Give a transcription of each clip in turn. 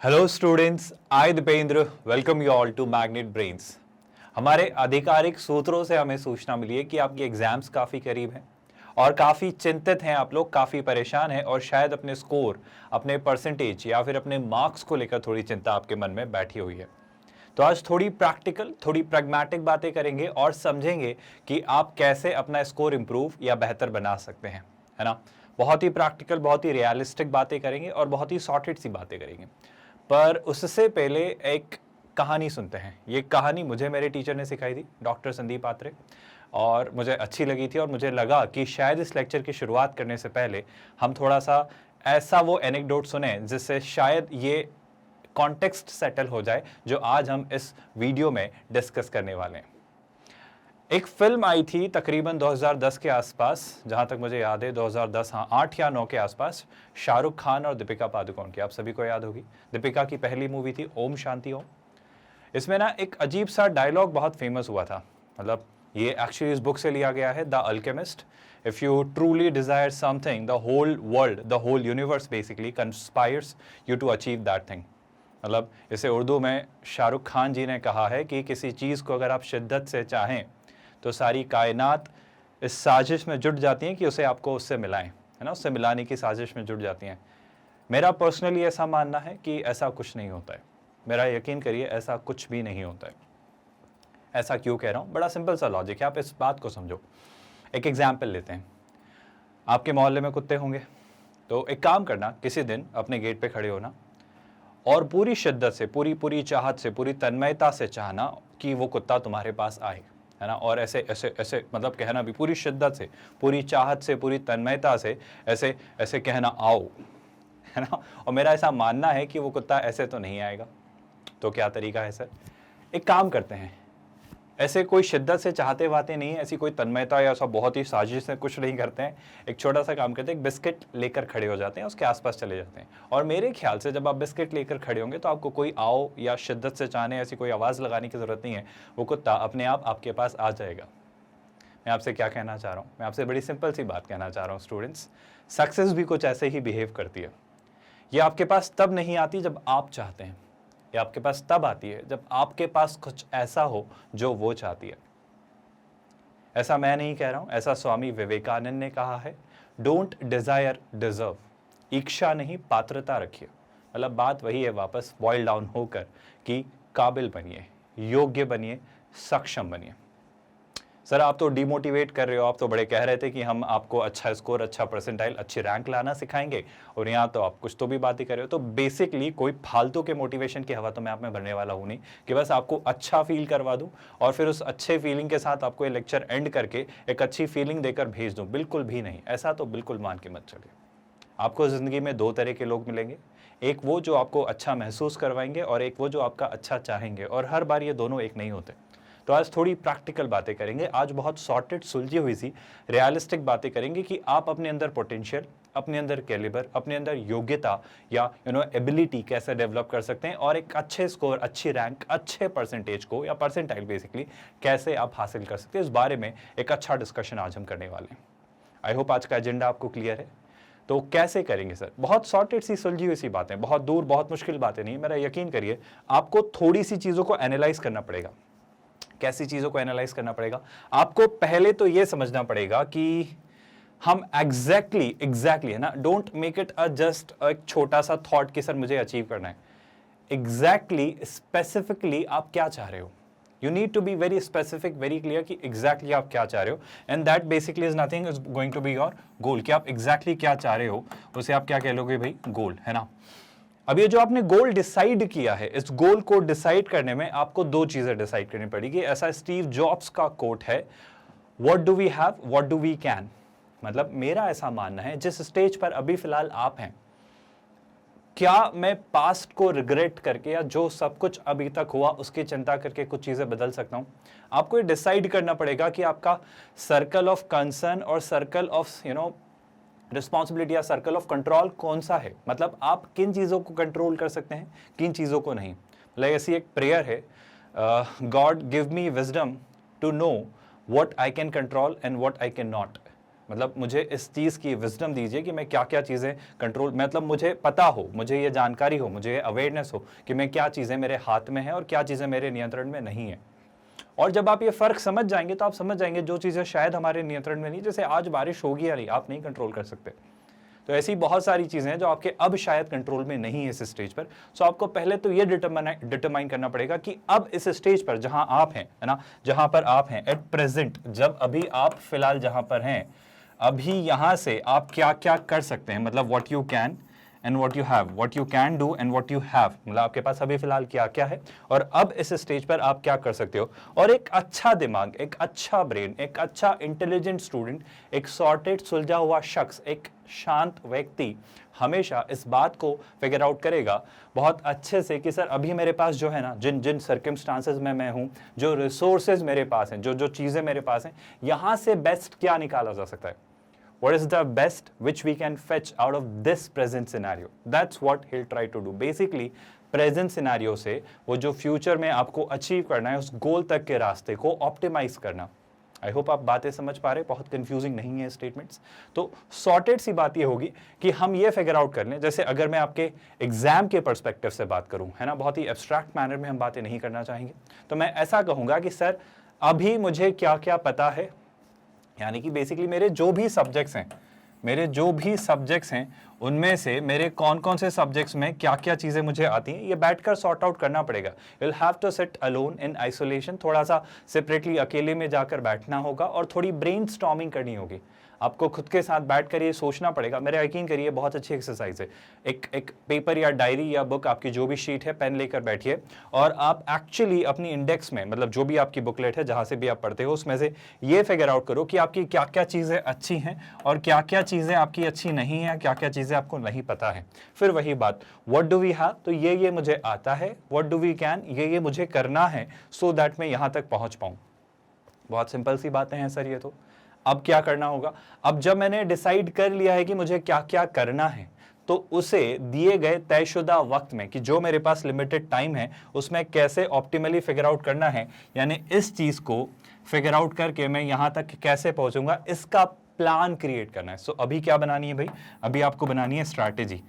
Hello students, I Dipendra welcome you all to Magnet Brains. हमारे आधिकारिक सूत्रों से हमें सूचना मिली है कि आपकी एग्जाम्स काफ़ी करीब हैं और काफ़ी चिंतित हैं आप लोग, काफ़ी परेशान हैं और शायद अपने स्कोर, अपने परसेंटेज या फिर अपने मार्क्स को लेकर थोड़ी चिंता आपके मन में बैठी हुई है। तो आज थोड़ी प्रैक्टिकल, थोड़ी प्रैग्मेटिक बातें करेंगे और समझेंगे कि आप कैसे अपना स्कोर इंप्रूव या बेहतर बना सकते हैं, है ना। बहुत ही प्रैक्टिकल, बहुत ही रियलिस्टिक बातें करेंगे और बहुत ही सॉर्टेड सी बातें करेंगे। पर उससे पहले एक कहानी सुनते हैं। ये कहानी मुझे मेरे टीचर ने सिखाई थी, डॉक्टर संदीप आत्रे, और मुझे अच्छी लगी थी और मुझे लगा कि शायद इस लेक्चर की शुरुआत करने से पहले हम थोड़ा सा ऐसा वो एनेक्डोट सुने जिससे शायद ये कॉन्टेक्स्ट सेटल हो जाए जो आज हम इस वीडियो में डिस्कस करने वाले हैं। एक फिल्म आई थी तकरीबन 2010 के आसपास, जहां तक मुझे याद है 2010, हाँ 8 या 9 के आसपास, शाहरुख खान और दीपिका पादुकोण की, आप सभी को याद होगी। दीपिका की पहली मूवी थी ओम शांति ओम। इसमें ना एक अजीब सा डायलॉग बहुत फेमस हुआ था, मतलब ये एक्चुअली इस बुक से लिया गया है, the Alchemist. If you truly desire something, the whole world, the whole universe basically conspires you to achieve that thing. मतलब इसे उर्दू में शाहरुख खान जी ने कहा है कि किसी चीज़ को अगर आप शिद्दत से चाहें तो सारी कायनात इस साजिश में जुट जाती हैं कि उसे आपको उससे मिलाएं, है ना, उससे मिलाने की साजिश में जुट जाती हैं। मेरा पर्सनली ऐसा मानना है कि ऐसा कुछ नहीं होता है। मेरा यकीन करिए, ऐसा कुछ भी नहीं होता है। ऐसा क्यों कह रहा हूँ? बड़ा सिंपल सा लॉजिक है, आप इस बात को समझो। एक एग्जाम्पल लेते हैं। आपके मोहल्ले में कुत्ते होंगे, तो एक काम करना, किसी दिन अपने गेट पे खड़े होना और पूरी शिद्दत से, पूरी चाहत से, पूरी तन्मयता से चाहना कि वो कुत्ता तुम्हारे पास आए, है ना। और ऐसे ऐसे ऐसे मतलब कहना भी पूरी शिद्दत से, पूरी चाहत से, पूरी तन्मयता से ऐसे ऐसे कहना, आओ, है ना। और मेरा ऐसा मानना है कि वो कुत्ता ऐसे तो नहीं आएगा। तो क्या तरीका है सर? एक काम करते हैं, ऐसे कोई शिद्दत से चाहते वाते नहीं है, ऐसी कोई तन्मयता या ऐसा बहुत ही साजिश से कुछ नहीं करते हैं। एक छोटा सा काम करते हैं, एक बिस्किट लेकर खड़े हो जाते हैं, उसके आसपास चले जाते हैं। और मेरे ख्याल से जब आप बिस्किट लेकर खड़े होंगे तो आपको कोई आओ या शिद्दत से चाहने ऐसी कोई आवाज़ लगाने की ज़रूरत नहीं है, वो कुत्ता अपने आप आपके पास आ जाएगा। मैं आपसे क्या कहना चाह रहा हूँ? मैं आपसे बड़ी सिंपल सी बात कहना चाह रहा हूँ स्टूडेंट्स, सक्सेस भी कुछ ऐसे ही बिहेव करती है। ये आपके पास तब नहीं आती जब आप चाहते हैं, ये आपके पास तब आती है जब आपके पास कुछ ऐसा हो जो वो चाहती है। ऐसा मैं नहीं कह रहा हूं, ऐसा स्वामी विवेकानंद ने कहा है, डोंट डिजायर डिजर्व। इच्छा नहीं, पात्रता रखिए। मतलब बात वही है, वापस बॉयल डाउन होकर कि काबिल बनिए, योग्य बनिए, सक्षम बनिए। सर आप तो डिमोटिवेट कर रहे हो, आप तो बड़े कह रहे थे कि हम आपको अच्छा स्कोर, अच्छा परसेंटाइल, अच्छी रैंक लाना सिखाएंगे, और यहाँ तो आप कुछ तो भी बातें कर रहे हो। तो बेसिकली कोई फालतू के मोटिवेशन की हवा तो मैं आप में भरने वाला हूँ नहीं कि बस आपको अच्छा फील करवा दूँ और फिर उस अच्छे फीलिंग के साथ आपको ये लेक्चर एंड करके एक अच्छी फीलिंग देकर भेज दूँ। बिल्कुल भी नहीं, ऐसा तो बिल्कुल मान के मत चलिए। आपको ज़िंदगी में दो तरह के लोग मिलेंगे, एक वो जो आपको अच्छा महसूस करवाएंगे और एक वो जो आपका अच्छा चाहेंगे, और हर बार ये दोनों एक नहीं होते। तो आज थोड़ी प्रैक्टिकल बातें करेंगे, आज बहुत सॉर्टेड, सुलझी हुई सी रियलिस्टिक बातें करेंगे कि आप अपने अंदर पोटेंशियल, अपने अंदर कैलिबर, अपने अंदर योग्यता या एबिलिटी कैसे डेवलप कर सकते हैं और एक अच्छे स्कोर, अच्छी रैंक, अच्छे परसेंटेज को या परसेंटाइल बेसिकली कैसे आप हासिल कर सकते हैं। इस बारे में एक अच्छा डिस्कशन आज हम करने वाले हैं। आई होप आज का एजेंडा आपको क्लियर है। तो कैसे करेंगे सर? बहुत सॉर्टेड सी, सुलझी हुई सी बातें, बहुत दूर, बहुत मुश्किल बातें नहीं। मेरा यकीन करिए, आपको थोड़ी सी चीज़ों को एनालाइज करना पड़ेगा। कैसी चीज़ों को एनालाइज करना पड़ेगा? आपको पहले तो यह समझना पड़ेगा कि हम एग्जैक्टली है ना, don't make it a just एक छोटा सा थॉट कि सर मुझे अचीव करना है। एग्जैक्टली, स्पेसिफिकली आप क्या चाह रहे हो। You need to be very specific, very clear कि एग्जैक्टली आप क्या चाह रहे हो, and that basically is nothing is going to be your goal. कि आप एग्जैक्टली क्या चाह रहे हो उसे आप क्या कह लोगे भाई? गोल, है ना। अब ये जो आपने गोल डिसाइड किया है, इस गोल को डिसाइड करने में आपको दो चीजें डिसाइड करनी पड़ेगी। ऐसा स्टीव जॉब्स का कोट है, what do we have, what do we can. मतलब मेरा ऐसा मानना है, जिस स्टेज पर अभी फिलहाल आप हैं, क्या मैं पास्ट को रिग्रेट करके या जो सब कुछ अभी तक हुआ उसकी चिंता करके कुछ चीजें बदल सकता हूं? आपको ये डिसाइड करना पड़ेगा कि आपका सर्कल ऑफ कंसर्न और सर्कल ऑफ रिस्पॉन्सिबिलिटी या सर्कल ऑफ कंट्रोल कौन सा है। मतलब आप किन चीज़ों को कंट्रोल कर सकते हैं, किन चीज़ों को नहीं। लाइक ऐसी एक प्रेयर है, God give me wisdom to know what I can control and what I can not. मतलब मुझे इस चीज़ की विजडम दीजिए कि मैं क्या क्या चीज़ें कंट्रोल, मतलब मुझे पता हो, मुझे ये जानकारी हो, मुझे ये अवेयरनेस हो कि मैं क्या चीज़ें मेरे हाथ में हैं और क्या चीज़ें मेरे नियंत्रण में नहीं है। और जब आप ये फ़र्क समझ जाएंगे तो आप समझ जाएंगे जो चीज़ें शायद हमारे नियंत्रण में नहीं, जैसे आज बारिश होगी या नहीं, आप नहीं कंट्रोल कर सकते। तो ऐसी बहुत सारी चीज़ें हैं जो आपके अब शायद कंट्रोल में नहीं है इस स्टेज पर। सो आपको पहले तो ये डिटरमाइन करना पड़ेगा कि अब इस स्टेज पर जहां आप हैं, है ना, जहां पर आप हैं एट प्रेजेंट, जब अभी आप फिलहाल जहां पर हैं, अभी यहां से आप क्या क्या कर सकते हैं, मतलब what you can and what you have, what you can do and what you have, मतलब आपके पास अभी फिलहाल क्या क्या है और अब इस स्टेज पर आप क्या कर सकते हो। और एक अच्छा दिमाग, एक अच्छा ब्रेन, एक अच्छा इंटेलिजेंट स्टूडेंट, एक सॉर्टेड सुलझा हुआ शख्स, एक शांत व्यक्ति हमेशा इस बात को फिगर आउट करेगा बहुत अच्छे से कि सर अभी मेरे पास जो है ना, जिन जिन सर्कमस्टांसेस में मैं हूं, जो रिसोर्सेज मेरे पास हैं, जो जो चीज़ें मेरे पास हैं, यहां से बेस्ट क्या निकाला जा सकता है। What is the best which we can fetch out of this present scenario? That's what he'll try to do. Basically, present scenario से वो जो फ्यूचर में आपको अचीव करना है, उस गोल तक के रास्ते को ऑप्टिमाइज करना। आई होप आप बातें समझ पा रहे, बहुत कंफ्यूजिंग नहीं है स्टेटमेंट्स। तो सॉर्टेड सी बात ये होगी कि हम ये फिगर आउट कर लें, जैसे अगर मैं आपके एग्जाम के पर्सपेक्टिव से बात करूं, है ना, बहुत ही एब्स्ट्रैक्ट मैनर में हम बातें नहीं करना चाहेंगे, तो मैं ऐसा कहूंगा कि सर अभी मुझे क्या क्या पता है, यानी कि बेसिकली मेरे जो भी सब्जेक्ट्स हैं उनमें से मेरे कौन कौन से सब्जेक्ट्स में क्या क्या चीज़ें मुझे आती हैं, ये बैठकर सॉर्ट आउट करना पड़ेगा। You will have to sit alone in isolation, थोड़ा सा सेपरेटली अकेले में जाकर बैठना होगा और थोड़ी ब्रेनस्टॉर्मिंग करनी होगी। आपको खुद के साथ बैठकर ये सोचना पड़ेगा। मेरा यकीन करिए बहुत अच्छी एक्सरसाइज है। एक पेपर या डायरी या बुक, आपकी जो भी शीट है, पेन लेकर बैठिए और आप एक्चुअली अपनी इंडेक्स में, मतलब जो भी आपकी बुकलेट है, जहाँ से भी आप पढ़ते हो, उसमें से ये फिगर आउट करो कि आपकी क्या क्या चीज़ें अच्छी हैं और क्या क्या चीज़ें आपकी अच्छी नहीं हैं, क्या क्या चीज़ें आपको नहीं पता है। फिर वही बात, व्हाट डू वी हैव, तो ये मुझे आता है, व्हाट डू वी कैन, ये मुझे करना है सो दैट मैं यहाँ तक पहुँच पाऊँ। बहुत सिंपल सी बातें हैं सर ये तो। अब क्या करना होगा, अब जब मैंने डिसाइड कर लिया है कि मुझे क्या क्या करना है, तो उसे दिए गए तयशुदा वक्त में, कि जो मेरे पास लिमिटेड टाइम है, उसमें कैसे ऑप्टिमली फिगर आउट करना है, यानी इस चीज को फिगर आउट करके मैं यहां तक कैसे पहुंचूंगा, इसका प्लान क्रिएट करना है। सो अभी क्या बनानी है भाई, अभी आपको बनानी है strategy.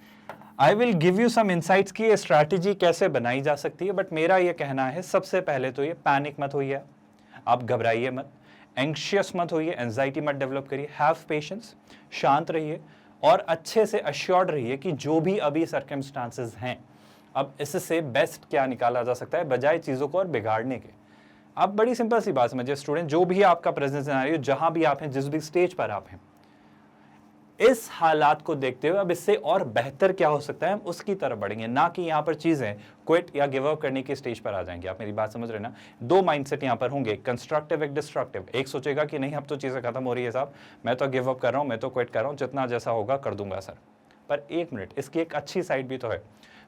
I will give you some insights की ये स्ट्रैटेजी कैसे बनाई जा सकती है, बट मेरा ये कहना है सबसे पहले तो ये पैनिक मत होइए, आप घबराइए मत, एंग्शियस मत होइए, एंजाइटी मत डेवलप करिए, हैव पेशेंस, शांत रहिए और अच्छे से अश्योर्ड रहिए कि जो भी अभी सर्कमस्टांसेस हैं, अब इससे बेस्ट क्या निकाला जा सकता है बजाय चीज़ों को और बिगाड़ने के। अब बड़ी सिंपल सी बात समझिए स्टूडेंट, जो भी आपका प्रेजेंट सिनेरियो, जहां भी आप हैं, जिस भी स्टेज पर आप हैं, इस हालात को देखते हुए अब इससे और बेहतर क्या हो सकता है, हम उसकी तरफ बढ़ेंगे, ना कि यहाँ पर चीजें क्विट या गिव अप करने की स्टेज पर आ जाएंगे। आप मेरी बात समझ रहे ना, दो माइंडसेट यहाँ पर होंगे, कंस्ट्रक्टिव, एक डिस्ट्रक्टिव। एक सोचेगा कि नहीं अब तो चीजें खत्म हो रही है साहब, मैं तो गिव अप कर रहा हूँ, मैं तो क्विट कर रहा हूँ, जितना जैसा होगा कर दूंगा सर। पर एक मिनट, इसकी एक अच्छी साइड भी तो है।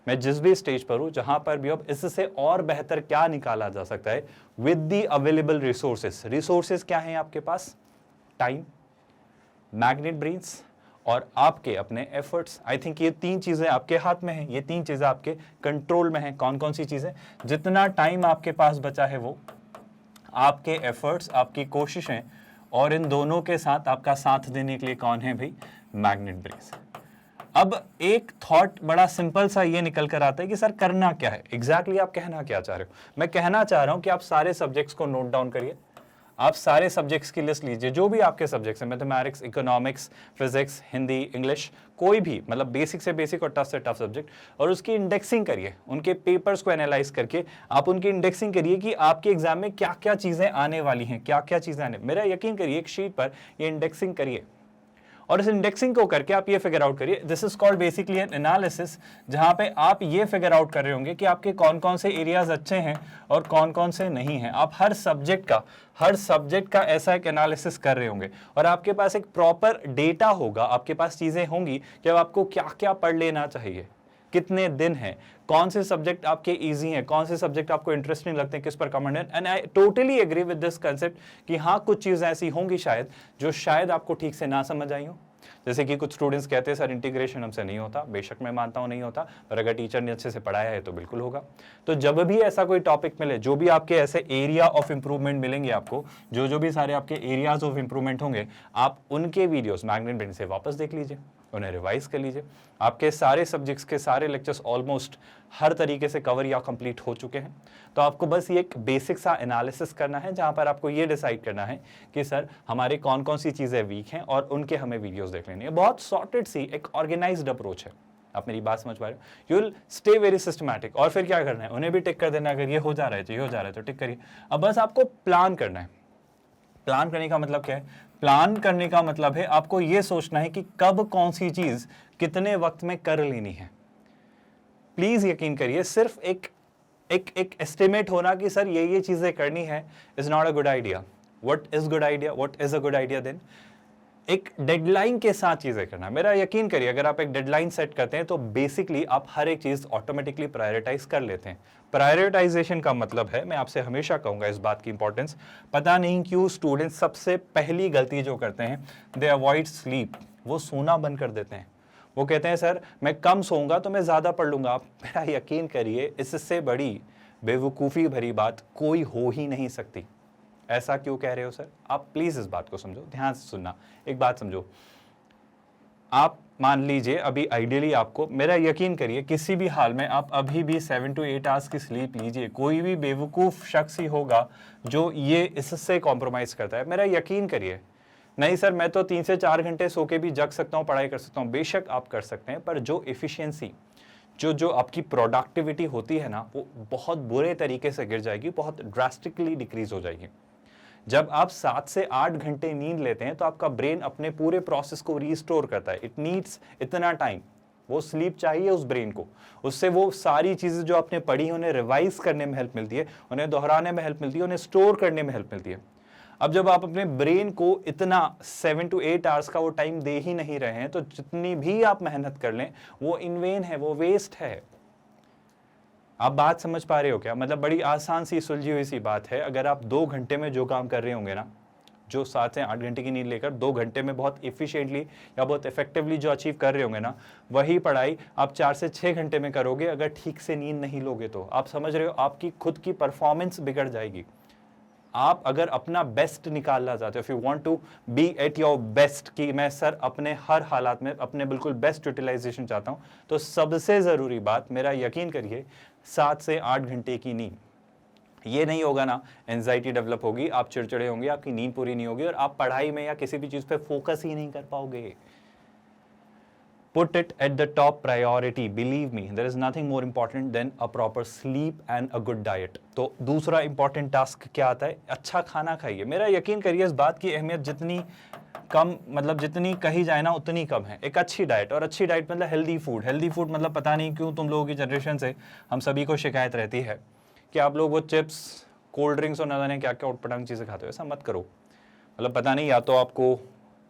मैं जिस भी स्टेज पर हूँ, जहां पर भी, अब इससे और बेहतर क्या निकाला जा सकता है with the available resources. Resources क्या है आपके पास, टाइम, मैग्नेट ब्रेन्स और आपके अपने एफर्ट्स। आई थिंक ये तीन चीजें आपके हाथ में हैं, ये तीन चीजें आपके कंट्रोल में हैं। कौन कौन सी चीजें, जितना टाइम आपके पास बचा है वो आपके एफर्ट्स, आपकी कोशिशें, और इन दोनों के साथ आपका साथ देने के लिए कौन है भाई, मैग्नेट ब्रेन्स। अब एक थॉट बड़ा सिंपल सा ये निकल कर आता है कि सर करना क्या है, एग्जैक्टली आप कहना क्या चाह रहे हो। मैं कहना चाह रहा हूं कि आप सारे सब्जेक्ट्स को नोट डाउन करिए, आप सारे सब्जेक्ट्स की लिस्ट लीजिए, जो भी आपके सब्जेक्ट्स हैं, mathematics, economics, physics, Hindi, English, कोई भी, मतलब बेसिक से बेसिक और टफ से टफ सब्जेक्ट, और उसकी इंडेक्सिंग करिए, उनके पेपर्स को एनालाइज करके आप उनकी इंडेक्सिंग करिए कि आपके एग्जाम में क्या क्या चीज़ें आने वाली हैं, क्या क्या चीज़ें आने। मेरा यकीन करिए एक शीट पर ये इंडेक्सिंग करिए और इस इंडेक्सिंग को करके आप ये फिगर आउट करिए। This is called basically N analysis, जहां पे आप ये फिगर आउट कर रहे होंगे कि आपके कौन कौन से एरियाज अच्छे हैं और कौन कौन से नहीं हैं। आप हर सब्जेक्ट का ऐसा एक एनालिसिस कर रहे होंगे और आपके पास एक प्रॉपर डेटा होगा, आपके पास चीजें होंगी कि अब आपको क्या क्या पढ़ लेना चाहिए, कितने दिन है, कौन से सब्जेक्ट आपके इजी हैं, कौन से सब्जेक्ट आपको इंटरेस्टिंग लगते हैं, किस पर कमेंट है। And I totally agree with this concept कि हाँ कुछ चीज़ें ऐसी होंगी शायद जो शायद आपको ठीक से ना समझ आई हो, जैसे कि कुछ स्टूडेंट्स कहते हैं सर इंटीग्रेशन हमसे नहीं होता, बेशक मैं मानता हूँ नहीं होता, पर अगर टीचर ने अच्छे से पढ़ाया है तो बिल्कुल होगा। तो जब भी ऐसा कोई टॉपिक मिले, जो भी आपके ऐसे एरिया ऑफ इंप्रूवमेंट मिलेंगे आपको, जो भी सारे आपके एरियाज ऑफ इंप्रूवमेंट होंगे, आप उनके वीडियोस मैग्नेट ब्रेन से वापस देख लीजिए, उन्हें रिवाइज कर लीजिए। आपके सारे सब्जेक्ट्स के सारे लेक्चर्स ऑलमोस्ट हर तरीके से कवर या कंप्लीट हो चुके हैं। तो आपको बस ये एक बेसिक सा एनालिसिस करना है, जहां पर आपको ये डिसाइड करना है कि सर हमारे कौन कौन सी चीज़ें वीक हैं और उनके हमें वीडियोस देख लेनी है। बहुत सॉर्टेड सी एक ऑर्गेनाइज्ड अप्रोच है। आप मेरी बात समझ पा रहे हो? You will stay very systematic. और फिर क्या करना है, उन्हें भी टिक कर देना, अगर ये हो जा रहा है तो ये हो जा रहा है तो टिक करिए। अब बस आपको प्लान करना है। प्लान करने का मतलब क्या है? प्लान करने का मतलब है आपको यह सोचना है कि कब कौन सी चीज कितने वक्त में कर लेनी है। प्लीज यकीन करिए, सिर्फ एक एस्टिमेट होना कि सर ये चीजें करनी है is not a good idea. What is good idea? What is a good idea then? एक डेडलाइन के साथ चीजें करना। मेरा यकीन करिए, अगर आप एक डेडलाइन सेट करते हैं तो बेसिकली आप हर एक चीज ऑटोमेटिकली प्रायोरिटाइज कर लेते हैं। प्रायोरिटाइजेशन का मतलब है, मैं आपसे हमेशा कहूंगा इस बात की इंपॉर्टेंस, पता नहीं क्यों स्टूडेंट्स सबसे पहली गलती जो करते हैं, दे अवॉइड स्लीप। वो सोना बंद कर देते हैं। वो कहते हैं सर मैं कम सोऊंगा तो मैं ज्यादा पढ़ लूंगा। आप मेरा यकीन करिए, इससे बड़ी बेवकूफ़ी भरी बात कोई हो ही नहीं सकती। ऐसा क्यों कह रहे हो सर? आप प्लीज इस बात को समझो, ध्यान से सुनना। एक बात समझो, आप मान लीजिए अभी आइडियली आपको, मेरा यकीन करिए किसी भी हाल में आप अभी भी 7 to 8 आवर्स की स्लीप लीजिए। कोई भी बेवकूफ शख्स ही होगा जो ये इससे कॉम्प्रोमाइज करता है। मेरा यकीन करिए, नहीं सर मैं तो 3 से 4 घंटे सो के भी जग सकता हूँ, पढ़ाई कर सकता हूँ। बेशक आप कर सकते हैं, पर जो एफिशिएंसी, जो आपकी प्रोडक्टिविटी होती है ना, वो बहुत बुरे तरीके से गिर जाएगी, बहुत ड्रास्टिकली डिक्रीज हो जाएगी। जब आप 7 से 8 घंटे नींद लेते हैं तो आपका ब्रेन अपने पूरे प्रोसेस को रीस्टोर करता है। इट नीड्स इतना टाइम, वो स्लीप चाहिए उस ब्रेन को। उससे वो सारी चीजें जो आपने पढ़ी उन्हें रिवाइज करने में हेल्प मिलती है, उन्हें दोहराने में हेल्प मिलती है, उन्हें स्टोर करने में हेल्प मिलती है। अब जब आप अपने ब्रेन को इतना 7 to 8 आवर्स का वो टाइम दे ही नहीं रहे हैं, तो जितनी भी आप मेहनत कर लें वो इन वेन है, वो वेस्ट है। आप बात समझ पा रहे हो क्या? मतलब बड़ी आसान सी सुलझी हुई सी बात है। अगर आप 2 घंटे में जो काम कर रहे होंगे ना, जो 7 से 8 घंटे की नींद लेकर 2 घंटे में बहुत इफिशिएंटली या बहुत इफेक्टिवली जो अचीव कर रहे होंगे ना, वही पढ़ाई आप 4 से 6 घंटे में करोगे अगर ठीक से नींद नहीं लोगे तो। आप समझ रहे हो, आपकी खुद की परफॉर्मेंस बिगड़ जाएगी। आप अगर अपना बेस्ट निकालना चाहते हो, if you want to be at your best, कि मैं सर अपने हर हालात में अपने बिल्कुल बेस्ट यूटिलाइजेशन चाहता हूं, तो सबसे जरूरी बात, मेरा यकीन करिए, 7 से 8 घंटे की नींद। ये नहीं होगा ना, एंजाइटी डेवलप होगी, आप चिड़चिड़े होंगे, आपकी नींद पूरी नहीं होगी और आप पढ़ाई में या किसी भी चीज पे फोकस ही नहीं कर पाओगे। Put it at the top priority. Believe me, there is nothing more important than a proper sleep and a good diet. तो दूसरा important task क्या आता है? अच्छा खाना खाइए। मेरा यकीन करिए, इस बात की अहमियत जितनी कम, मतलब जितनी कही जाए ना उतनी कम है। एक अच्छी डाइट, और अच्छी डाइट मतलब हेल्दी फूड। हेल्दी फूड मतलब पता नहीं क्यों तुम लोगों की जनरेशन से हम सभी को शिकायत रहती है कि आप लोग वो चिप्स, कोल्ड ड्रिंक्स और न जाने क्या क्या उटपटांग चीज़ें खाते हो। ऐसा मत करो। मतलब पता नहीं, या तो आपको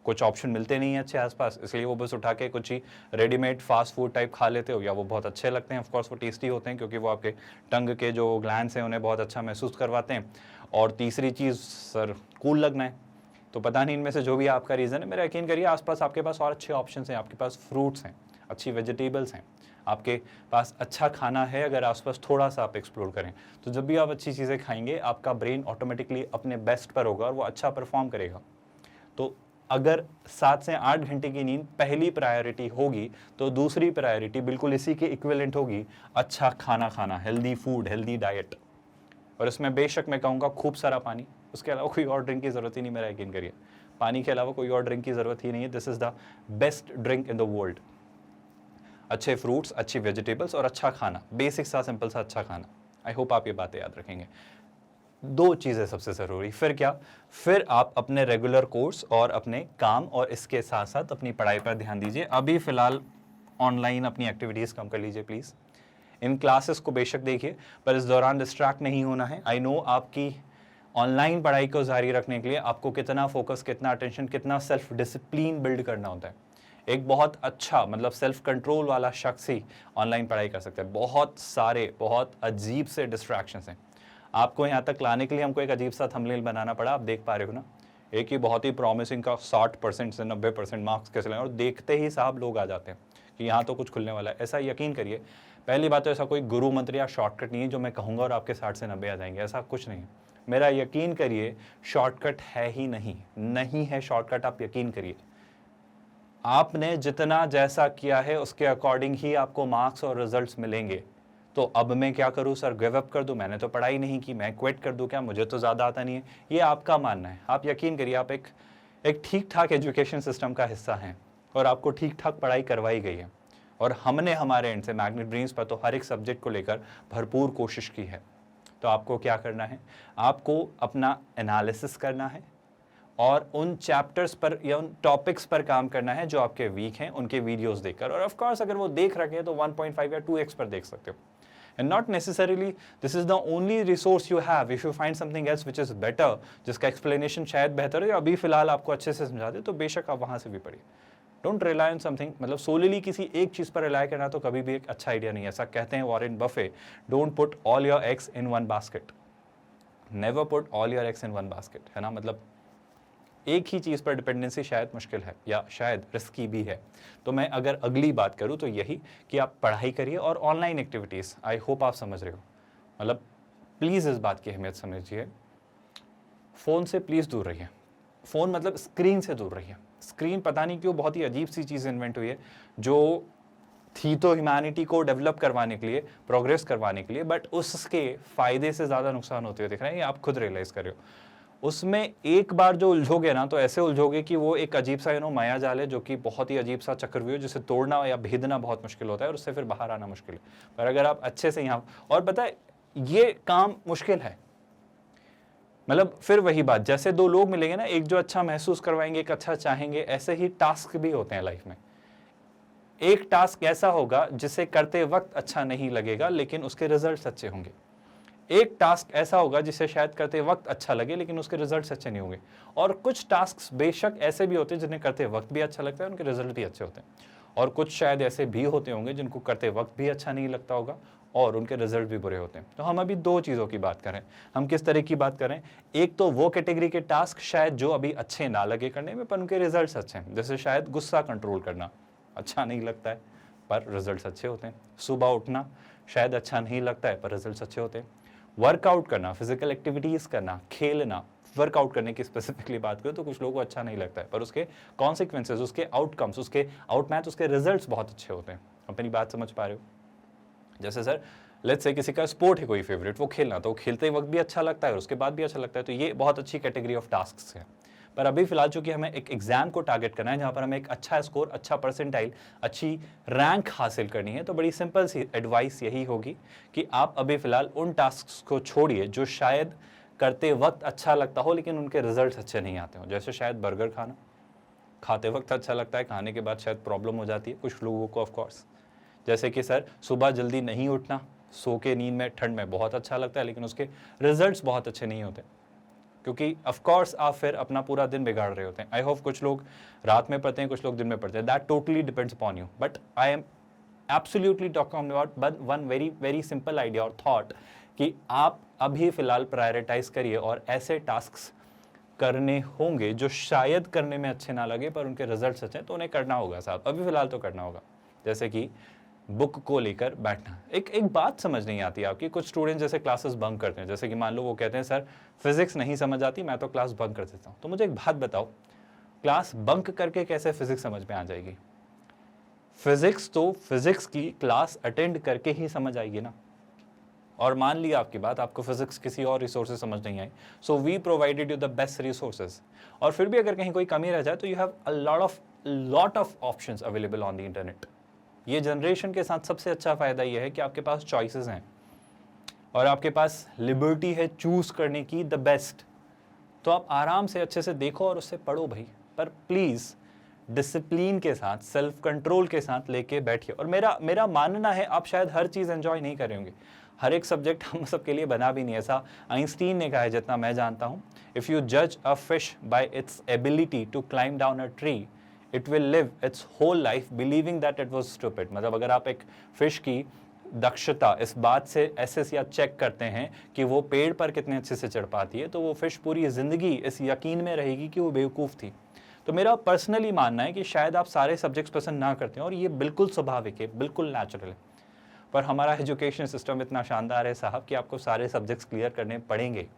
कुछ ऑप्शन मिलते नहीं है अच्छे आसपास, इसलिए वो बस उठा के कुछ ही रेडीमेड फास्ट फूड टाइप खा लेते हो, या वो बहुत अच्छे लगते हैं, ऑफ कोर्स वो टेस्टी होते हैं क्योंकि वो आपके टंग के जो ग्लैंड्स हैं उन्हें बहुत अच्छा महसूस करवाते हैं। और तीसरी चीज़ सर, कूल लगना है। तो पता नहीं इनमें से जो भी आपका रीज़न है, मेरा यकीन करिए आसपास आपके पास और अच्छे ऑप्शन हैं। आपके पास फ्रूट्स हैं, अच्छी वेजिटेबल्स हैं, आपके पास अच्छा खाना है। अगर आसपास थोड़ा सा आप एक्सप्लोर करें तो जब भी आप अच्छी चीज़ें खाएंगे, आपका ब्रेन ऑटोमेटिकली अपने बेस्ट पर होगा और वो अच्छा परफॉर्म करेगा। तो अगर 7 से 8 घंटे की नींद पहली प्रायोरिटी होगी, तो दूसरी प्रायोरिटी बिल्कुल इसी के इक्विवेलेंट होगी, अच्छा खाना खाना, हेल्दी फूड, हेल्दी डाइट। और इसमें बेशक मैं कहूँगा खूब सारा पानी। उसके अलावा कोई और ड्रिंक की ज़रूरत ही नहीं, मेरा यकीन करिए। पानी के अलावा कोई और ड्रिंक की ज़रूरत ही नहीं है। This is the best drink in the world. अच्छे फ्रूट्स, अच्छी वेजिटेबल्स और अच्छा खाना, बेसिक सा सिंपल सा अच्छा खाना। आई होप आप ये बातें याद रखेंगे। 2 चीज़ें सबसे ज़रूरी। फिर क्या? फिर आप अपने रेगुलर कोर्स और अपने काम और इसके साथ साथ अपनी पढ़ाई पर ध्यान दीजिए। अभी फ़िलहाल ऑनलाइन अपनी एक्टिविटीज़ कम कर लीजिए प्लीज़। इन क्लासेस को बेशक देखिए, पर इस दौरान डिस्ट्रैक्ट नहीं होना है। आई नो आपकी ऑनलाइन पढ़ाई को जारी रखने के लिए आपको कितना फोकस, कितना अटेंशन, कितना सेल्फ डिसिप्लिन बिल्ड करना होता है। एक बहुत अच्छा, मतलब सेल्फ कंट्रोल वाला शख्स ही ऑनलाइन पढ़ाई कर सकता है। बहुत सारे, बहुत अजीब से डिस्ट्रैक्शंस हैं। आपको यहाँ तक लाने के लिए हमको एक अजीब सा थंबनेल बनाना पड़ा, आप देख पा रहे हो ना। एक ही बहुत ही प्रॉमिसिंग का 60% से 90% मार्क्स कैसे लें, और देखते ही साहब लोग आ जाते हैं कि यहाँ तो कुछ खुलने वाला है। ऐसा यकीन करिए, पहली बात तो ऐसा कोई गुरु मंत्र या शॉर्टकट नहीं है जो मैं कहूँगा और आपके 60 से 90 आ जाएंगे, ऐसा कुछ नहीं है। मेरा यकीन करिए, शॉर्टकट है ही नहीं है शॉर्टकट, आप यकीन करिए। आपने जितना जैसा किया है उसके अकॉर्डिंग ही आपको मार्क्स और रिजल्ट्स मिलेंगे। तो अब मैं क्या करूं सर, गिव अप कर दूं, मैंने तो पढ़ाई नहीं की, मैं क्विट कर दूं क्या, मुझे तो ज़्यादा आता नहीं है, ये आपका मानना है। आप यकीन करिए, आप एक ठीक ठाक एजुकेशन सिस्टम का हिस्सा हैं और आपको ठीक ठाक पढ़ाई करवाई गई है, और हमने हमारे एंड से मैग्नेट ब्रेन्स पर तो हर एक सब्जेक्ट को लेकर भरपूर कोशिश की है। तो आपको क्या करना है, आपको अपना एनालिसिस करना है और उन चैप्टर्स पर या उन टॉपिक्स पर काम करना है जो आपके वीक हैं, उनके वीडियोस देखकर। और ऑफ कोर्स अगर वो देख रखे हैं तो 1.5 या 2x पर देख सकते हो। And not necessarily this is the only resource you have. If you find something else which is better, जिसका explanation शायद बेहतर है या अभी फिलहाल आपको अच्छे से समझा दे, तो बेशक आप वहाँ से भी पढ़िए। Don't rely on something, मतलब solely किसी एक चीज़ पर रिलाई करना तो कभी भी एक अच्छा आइडिया नहीं है। ऐसा कहते हैं Warren Buffett, don't put all your eggs in one basket. Never put all your eggs in one basket, है ना। मतलब एक ही चीज़ पर डिपेंडेंसी शायद मुश्किल है या शायद रिस्की भी है। तो मैं अगर अगली बात करूँ तो यही कि आप पढ़ाई करिए और ऑनलाइन एक्टिविटीज़, आई होप आप समझ रहे हो। मतलब प्लीज़ इस बात की अहमियत समझिए, फ़ोन से प्लीज़ दूर रहिए। फ़ोन मतलब स्क्रीन से दूर रहिए। स्क्रीन पता नहीं क्यों बहुत ही अजीब सी चीज़ इन्वेंट हुई है, जो थी तो ह्यूमैनिटी को डेवलप करवाने के लिए, प्रोग्रेस करवाने के लिए, बट उसके फ़ायदे से ज़्यादा नुकसान होते हुए दिख रहे हैं, ये आप खुद रियलाइज़ कर रहे हो। उसमें एक बार जो उलझोगे ना, तो ऐसे उलझोगे कि वो एक अजीब सा माया जाल है, जो कि बहुत ही अजीब सा चक्रव्यूह, जिसे तोड़ना या भेदना बहुत मुश्किल होता है और उससे फिर बाहर आना मुश्किल है। पर अगर आप अच्छे से यहाँ, और पता है ये काम मुश्किल है, मतलब फिर वही बात, जैसे दो लोग मिलेंगे ना, एक जो अच्छा महसूस करवाएंगे, एक अच्छा चाहेंगे, ऐसे ही टास्क भी होते हैं लाइफ में। एक टास्क ऐसा होगा जिसे करते वक्त अच्छा नहीं लगेगा लेकिन उसके रिजल्ट्स अच्छे होंगे। एक टास्क ऐसा होगा जिसे शायद करते वक्त अच्छा लगे लेकिन उसके रिजल्ट्स अच्छे नहीं होंगे। और कुछ टास्क्स बेशक ऐसे भी होते हैं जिन्हें करते वक्त भी अच्छा लगता है, उनके रिजल्ट भी अच्छे होते हैं। और कुछ शायद ऐसे भी होते होंगे जिनको करते वक्त भी अच्छा नहीं लगता होगा और उनके रिजल्ट भी बुरे होते हैं। तो हम अभी दो चीज़ों की बात करें। हम किस तरह की बात करें, एक तो वो कैटेगरी के टास्क शायद जो अभी अच्छे ना लगे करने में पर उनके रिजल्ट्स अच्छे हैं, जैसे शायद गुस्सा कंट्रोल करना अच्छा नहीं लगता है पर रिजल्ट्स अच्छे होते हैं। सुबह उठना शायद अच्छा नहीं लगता है पर रिजल्ट्स अच्छे होते हैं। वर्कआउट करना, फिजिकल एक्टिविटीज़ करना, खेलना, वर्कआउट करने की स्पेसिफिकली बात करें तो कुछ लोगों को अच्छा नहीं लगता है पर उसके कॉन्सिक्वेंसेज, उसके आउटकम्स, उसके आउटमैच, उसके रिजल्ट्स बहुत अच्छे होते हैं। अपनी बात समझ पा रहे हो। जैसे सर लेट्स से किसी का स्पोर्ट है कोई फेवरेट, वो खेलना, तो खेलते वक्त भी अच्छा लगता है और उसके बाद भी अच्छा लगता है, तो ये बहुत अच्छी कैटेगरी ऑफ टास्क है। पर अभी फिलहाल चूंकि हमें एक एग्जाम को टारगेट करना है जहां पर हमें एक अच्छा स्कोर, अच्छा परसेंटाइल, अच्छी रैंक हासिल करनी है, तो बड़ी सिंपल सी एडवाइस यही होगी कि आप अभी फिलहाल उन टास्क्स को छोड़िए जो शायद करते वक्त अच्छा लगता हो लेकिन उनके रिजल्ट्स अच्छे नहीं आते हो। जैसे शायद बर्गर खाना, खाते वक्त अच्छा लगता है, खाने के बाद शायद प्रॉब्लम हो जाती है कुछ लोगों को ऑफकोर्स। जैसे कि सर सुबह जल्दी नहीं उठना, सो के नींद में ठंड में बहुत अच्छा लगता है लेकिन उसके रिजल्ट्स बहुत अच्छे नहीं होते क्योंकि ऑफ कोर्स आप फिर अपना पूरा दिन बिगाड़ रहे होते हैं। आई होप कुछ लोग रात में पढ़ते हैं, कुछ लोग दिन में पढ़ते हैं, that totally depends upon you, but I am absolutely talking about one very very simple idea और थॉट कि आप अभी फिलहाल प्रायोरिटाइज करिए और ऐसे टास्क्स करने होंगे जो शायद करने में अच्छे ना लगे पर उनके रिजल्ट्स अच्छे हैं, तो उन्हें करना होगा साहब, अभी फिलहाल तो करना होगा। जैसे कि बुक को लेकर बैठना। एक बात समझ नहीं आती आपकी, कुछ स्टूडेंट जैसे क्लासेस बंक करते हैं, जैसे कि मान लो वो कहते हैं सर फिजिक्स नहीं समझ आती, मैं तो क्लास बंक कर देता हूँ। तो मुझे एक बात बताओ, क्लास बंक करके कैसे फिजिक्स समझ में आ जाएगी? फिजिक्स तो फिजिक्स की क्लास अटेंड करके ही समझ आएगी ना। और मान लिया आपकी बात, आपको फिजिक्स किसी और रिसोर्सेज समझ नहीं आई, so we provided you the best resources, और फिर भी अगर कहीं कोई कमी रह जाए तो you have a lot of options available on the internet. ये जनरेशन के साथ सबसे अच्छा फ़ायदा ये है कि आपके पास चॉइसेस हैं और आपके पास लिबर्टी है चूज़ करने की द बेस्ट। तो आप आराम से अच्छे से देखो और उससे पढ़ो भाई, पर प्लीज़ डिसिप्लिन के साथ, सेल्फ कंट्रोल के साथ लेके बैठिए। और मेरा मानना है आप शायद हर चीज़ एंजॉय नहीं कर रहे होंगे, हर एक सब्जेक्ट हम सबके लिए बना भी नहीं, ऐसा आइंस्टीन ने कहा है जितना मैं जानता हूँ। इफ़ यू जज a fish by its ability to climb down a tree, it will live its whole life believing that it was stupid. मतलब अगर आप एक फिश की दक्षता इस बात से एसेस या चेक करते हैं कि वो पेड़ पर कितने अच्छे से चढ़ पाती है, तो वो फिश पूरी ज़िंदगी इस यकीन में रहेगी कि वो बेवकूफ़ थी। तो मेरा पर्सनली मानना है कि शायद आप सारे सब्जेक्ट्स पसंद ना करते हैं और ये बिल्कुल स्वाभाविक है, बिल्कुल नेचुरल है, पर हमारा एजुकेशन सिस्टम इतना शानदार है साहब कि आपको सारे सब्जेक्ट्स क्लियर करने पड़ेंगे।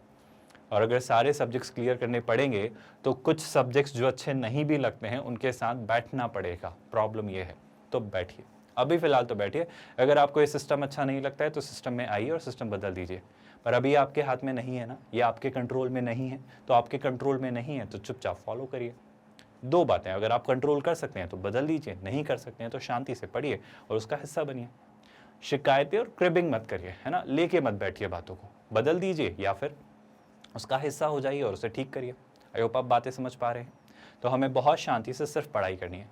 और अगर सारे सब्जेक्ट्स क्लियर करने पड़ेंगे तो कुछ सब्जेक्ट्स जो अच्छे नहीं भी लगते हैं उनके साथ बैठना पड़ेगा। प्रॉब्लम ये है, तो बैठिए, अभी फ़िलहाल तो बैठिए। अगर आपको ये सिस्टम अच्छा नहीं लगता है तो सिस्टम में आइए और सिस्टम बदल दीजिए, पर अभी आपके हाथ में नहीं है ना, ये आपके कंट्रोल में नहीं है, तो आपके कंट्रोल में नहीं है तो चुपचाप फॉलो करिए। दो बातें, अगर आप कंट्रोल कर सकते हैं तो बदल दीजिए, नहीं कर सकते हैं तो शांति से पढ़िए और उसका हिस्सा बनिए। शिकायतें और क्रिबिंग मत करिए, है ना, लेके मत बैठिए बातों को, बदल दीजिए या फिर उसका हिस्सा हो जाइए और उसे ठीक करिए। आई होप आप बातें समझ पा रहे हैं। तो हमें बहुत शांति से सिर्फ पढ़ाई करनी है,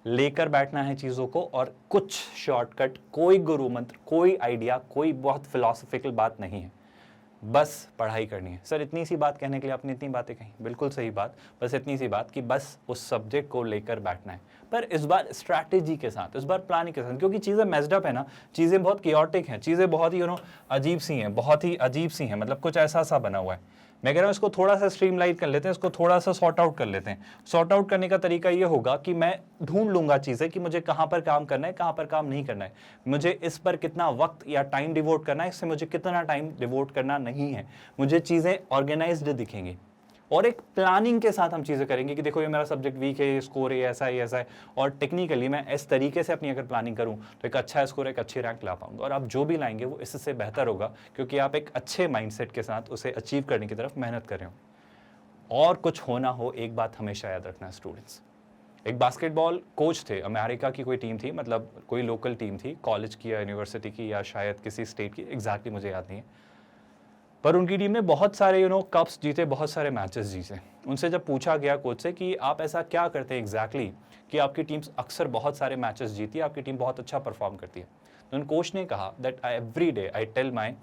लेकर बैठना है चीज़ों को, और कुछ शॉर्टकट, कोई गुरु मंत्र, कोई आइडिया, कोई बहुत फिलोसफिकल बात नहीं है, बस पढ़ाई करनी है। सर इतनी सी बात कहने के लिए आपने इतनी बातें कही, बिल्कुल सही बात, बस इतनी सी बात कि बस उस सब्जेक्ट को लेकर बैठना है, पर इस बार स्ट्रैटेजी के साथ, इस बार प्लानिंग के साथ, क्योंकि चीज़ें मेस्ड अप है ना, चीज़ें बहुत कियोटिक हैं, चीज़ें बहुत ही अजीब सी हैं, बहुत ही अजीब सी हैं, मतलब कुछ ऐसा सा बना हुआ है। मैं कह रहा हूँ इसको थोड़ा सा स्ट्रीमलाइन कर लेते हैं, इसको थोड़ा सा सॉर्ट आउट कर लेते हैं। सॉर्ट आउट करने का तरीका ये होगा कि मैं ढूंढ लूंगा चीज़ें कि मुझे कहाँ पर काम करना है, कहाँ पर काम नहीं करना है, मुझे इस पर कितना वक्त या टाइम डिवोट करना है, इससे मुझे कितना टाइम डिवोट करना नहीं है। मुझे चीज़ें ऑर्गेनाइज्ड दिखेंगी और एक प्लानिंग के साथ हम चीज़ें करेंगे कि देखो ये मेरा सब्जेक्ट वीक है, ये स्कोर है, ऐसा है, ऐसा है, और टेक्निकली मैं इस तरीके से अपनी अगर प्लानिंग करूं तो एक अच्छा स्कोर, एक अच्छी रैंक ला पाऊंगा। और आप जो भी लाएंगे वो इससे बेहतर होगा, क्योंकि आप एक अच्छे माइंडसेट के साथ उसे अचीव करने की तरफ मेहनत कर रहे हो। और कुछ होना हो, एक बात हमेशा याद रखना स्टूडेंट्स, एक बास्केटबॉल कोच थे, अमेरिका की कोई टीम थी, मतलब कोई लोकल टीम थी, कॉलेज की या यूनिवर्सिटी की या शायद किसी स्टेट की, एग्जैक्टली मुझे याद नहीं है, पर उनकी टीम ने बहुत सारे कप्स जीते, बहुत सारे मैचेस जीते। उनसे जब पूछा गया कोच से कि आप ऐसा क्या करते हैं एग्जैक्टली कि आपकी टीम अक्सर बहुत सारे मैचेस जीती है, आपकी टीम बहुत अच्छा परफॉर्म करती है, तो उन कोच ने कहा that every day I tell my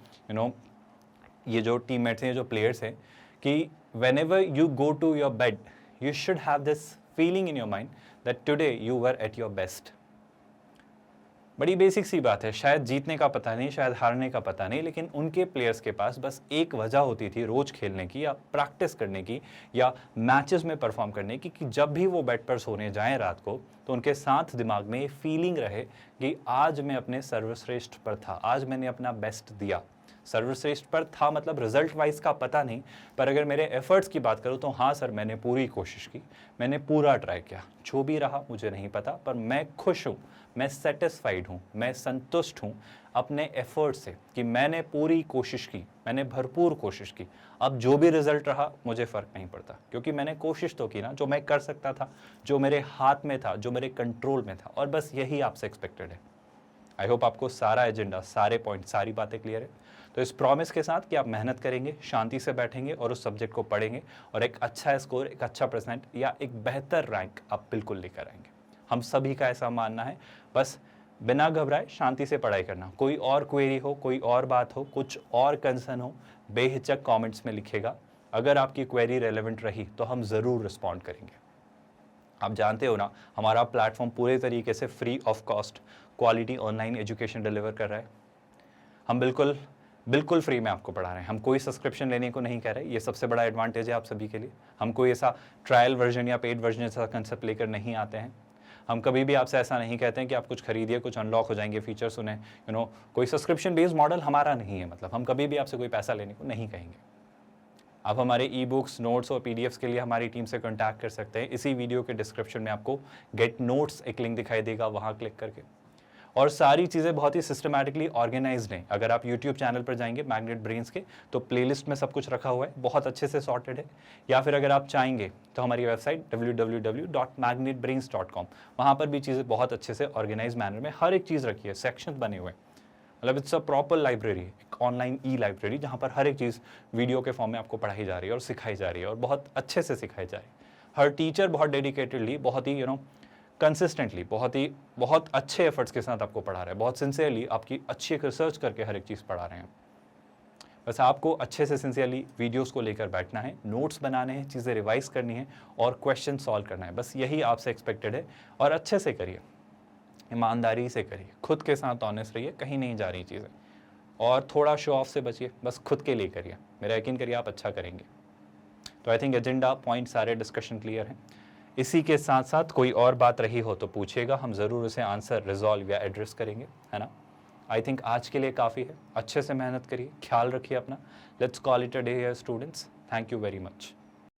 ये जो टीममेट्स हैं, जो प्लेयर्स हैं, कि whenever you go to your bed, you should have this feeling in your mind that today you were at your best. बड़ी बेसिक सी बात है, शायद जीतने का पता नहीं, शायद हारने का पता नहीं, लेकिन उनके प्लेयर्स के पास बस एक वजह होती थी रोज खेलने की या प्रैक्टिस करने की या मैचेस में परफॉर्म करने की, कि जब भी वो बेड पर सोने जाएं रात को तो उनके साथ दिमाग में ये फीलिंग रहे कि आज मैं अपने सर्वश्रेष्ठ पर था, आज मैंने अपना बेस्ट दिया। सर्वश्रेष्ठ पर था मतलब रिजल्ट वाइज का पता नहीं, पर अगर मेरे एफर्ट्स की बात करूं तो हाँ सर, मैंने पूरी कोशिश की, मैंने पूरा ट्राई किया, जो भी रहा मुझे नहीं पता, पर मैं खुश हूँ, मैं सेटिस्फाइड हूँ, मैं संतुष्ट हूँ अपने एफर्ट से कि मैंने पूरी कोशिश की, मैंने भरपूर कोशिश की। अब जो भी रिजल्ट रहा मुझे फ़र्क नहीं पड़ता, क्योंकि मैंने कोशिश तो की ना, जो मैं कर सकता था, जो मेरे हाथ में था, जो मेरे कंट्रोल में था, और बस यही आपसे एक्सपेक्टेड है। आई होप आपको सारा एजेंडा, सारे पॉइंट, सारी बातें क्लियर है। तो इस प्रॉमिस के साथ कि आप मेहनत करेंगे, शांति से बैठेंगे और उस सब्जेक्ट को पढ़ेंगे और एक अच्छा स्कोर, एक अच्छा परसेंट या एक बेहतर रैंक आप बिल्कुल लेकर आएंगे। हम सभी का ऐसा मानना है। बस बिना घबराए शांति से पढ़ाई करना। कोई और क्वेरी हो, कोई और बात हो, कुछ और कंसर्न हो, बेहिचक कमेंट्स में लिखिएगा। अगर आपकी क्वेरी रेलेवेंट रही तो हम ज़रूर रिस्पॉन्ड करेंगे। आप जानते हो ना, हमारा प्लेटफॉर्म पूरे तरीके से free of cost quality online education deliver कर रहा है। हम बिल्कुल फ्री में आपको पढ़ा रहे हैं। हम कोई सब्सक्रिप्शन लेने को नहीं कह रहे, ये सबसे बड़ा एडवांटेज है आप सभी के लिए। हम कोई ऐसा ट्रायल वर्जन या पेड वर्जन जैसा कंसेप्ट लेकर नहीं आते हैं। हम कभी भी आपसे ऐसा नहीं कहते हैं कि आप कुछ खरीदिए, कुछ अनलॉक हो जाएंगे फीचर्स उन्हें, कोई सब्सक्रिप्शन बेस्ड मॉडल हमारा नहीं है। मतलब हम कभी भी आपसे कोई पैसा लेने को नहीं कहेंगे। आप हमारे ई बुक्स, नोट्स और पीडीएफ्स के लिए हमारी टीम से कॉन्टैक्ट कर सकते हैं। इसी वीडियो के डिस्क्रिप्शन में आपको गेट नोट्स एक लिंक दिखाई देगा, वहाँ क्लिक करके। और सारी चीज़ें बहुत ही सिस्टमैटिकली ऑर्गेनाइज्ड हैं। अगर आप यूट्यूब चैनल पर जाएंगे मैग्नेट ब्रेन्स के, तो प्लेलिस्ट में सब कुछ रखा हुआ है, बहुत अच्छे से सॉर्टेड है। या फिर अगर आप चाहेंगे तो हमारी वेबसाइट www.magnetbrains.com, वहाँ पर भी चीज़ें बहुत अच्छे से ऑर्गेनाइज मैनर में हर एक चीज़ रखी है, सेक्शन बने हुए हैं। मतलब इट्स अ प्रॉपर लाइब्रेरी, एक ऑनलाइन ई लाइब्रेरी, जहाँ पर हर एक चीज़ वीडियो के फॉर्म में आपको पढ़ाई जा रही है और सिखाई जा रही है और बहुत अच्छे से सिखाई जा रही है। हर टीचर बहुत डेडिकेटेडली, बहुत ही कंसिस्टेंटली, बहुत अच्छे एफर्ट्स के साथ आपको पढ़ा रहे हैं, बहुत सिंसियरली आपकी अच्छी एक रिसर्च करके हर एक चीज़ पढ़ा रहे हैं। बस आपको अच्छे से सिंसियरली वीडियोस को लेकर बैठना है, नोट्स बनाने हैं, चीज़ें रिवाइज करनी है और क्वेश्चन सॉल्व करना है। बस यही आपसे एक्सपेक्टेड है और अच्छे से करिए। ईमानदारी से करिए, खुद के साथ ऑनेस्ट रहिए, कहीं नहीं जा रही चीज़ें, और थोड़ा शो ऑफ से बचिए, बस खुद के लिए करिए, मेरा यकीन करिए आप अच्छा करेंगे। तो आई थिंक एजेंडा पॉइंट सारे डिस्कशन क्लियर हैं। इसी के साथ साथ कोई और बात रही हो तो पूछिएगा, हम ज़रूर उसे आंसर रिजॉल्व या एड्रेस करेंगे, है ना। आई थिंक आज के लिए काफ़ी है, अच्छे से मेहनत करिए, ख्याल रखिए अपना। Let's call it a day students, thank you very much.